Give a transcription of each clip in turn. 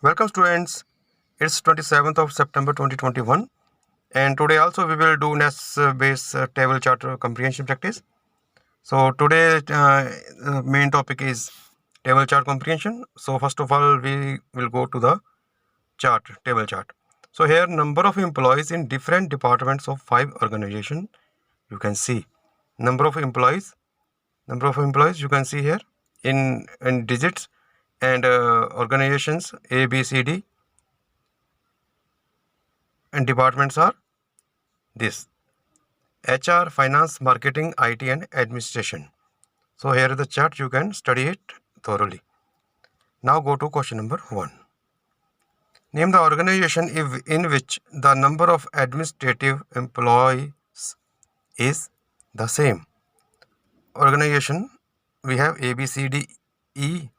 Welcome students, it's 27th of September 2021 and today also we will do NEST based table chart comprehension practice. So today main topic is table chart comprehension. So first of all we will go to the table chart. So here number of employees in different departments of 5 organizations you can see. Number of employees you can see here in digits and organizations A, B, C, D and departments are this: HR, finance, marketing, IT and administration. So here is the chart, you can study it thoroughly. Now go to question number 1. Name the organization in which the number of administrative employees is the same. Organization we have A, B, C, D, E,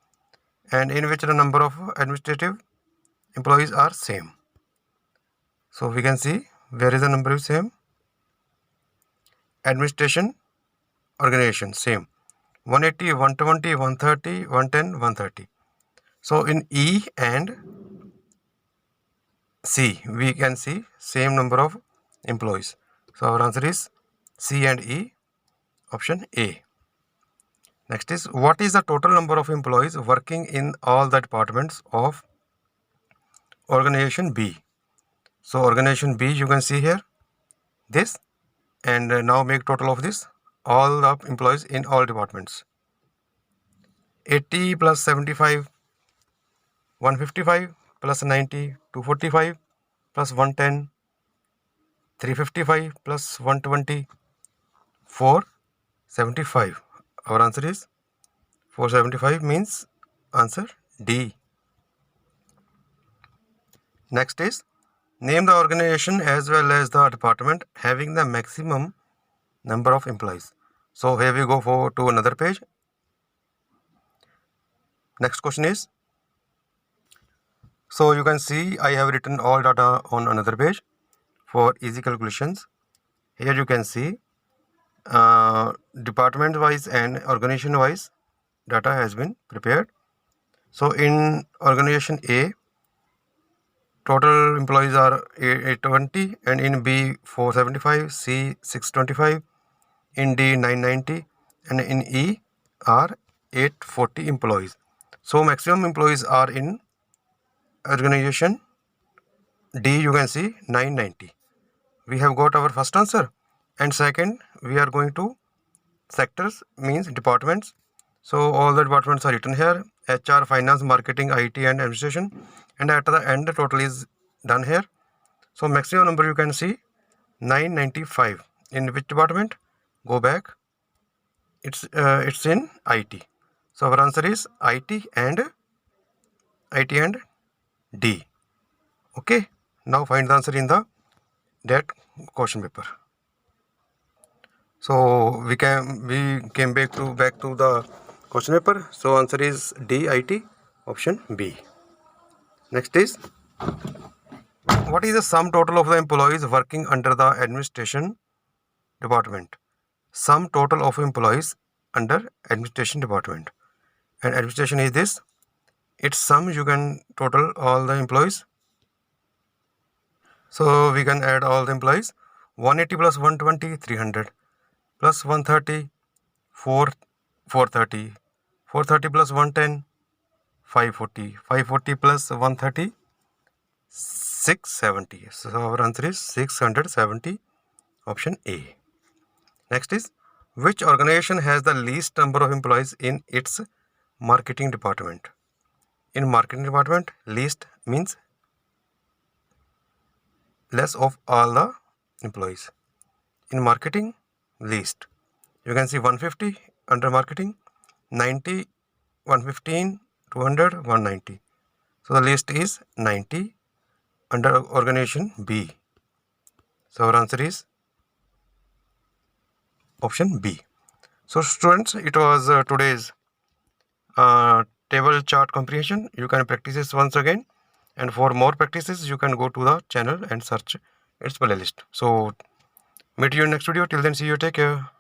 and in which the number of administrative employees are same. So we can see where is the number is same. Administration organization same, 180, 120, 130, 110, 130. So in E and C we can see same number of employees. So our answer is C and E, option A. Next is, what is the total number of employees working in all the departments of organization B? So organization B you can see here this, and now make total of this, all the employees in all departments. 80 plus 75, 155 plus 90, 245 plus 110, 355 plus 120, 475. Our answer is 475, means answer D. Next is, name the organization as well as the department having the maximum number of employees. So here we go to another page. Next question is, so you can see I have written all data on another page for easy calculations. Here you can see department wise and organization wise data has been prepared. So in organization A, total employees are 820, and in B 475, C 625, in D 990, and in E are 840 employees. So maximum employees are in organization D, you can see 990. We have got our first answer, and second we are going to sectors, means departments. So all the departments are written here: HR, finance, marketing, IT and administration, and at the end the total is done here. So maximum number you can see 995. In which department? Go back, it's in IT. So our answer is IT and D. Okay, now find the answer in that question paper. So we came back to the question paper. So answer is D, IT, option B. Next is, what is the sum total of the employees working under the administration department? Sum total of employees under administration department, and administration is this. Its sum, you can total all the employees. So we can add all the employees. 180 plus 120, 300, plus 130, 430, 430 plus 110, 540, 540 plus 130, 670. So our answer is 670, option A. Next is, which organization has the least number of employees in its marketing department? In marketing department, least means less of all the employees. In marketing, least. You can see 150 under marketing, 90, 115, 200, 190. So the least is 90 under organization B. So our answer is option B. So students, it was today's table chart comprehension. You can practice this once again, and for more practices you can go to the channel and search its playlist. So meet you in next video. Till then, see you, take care.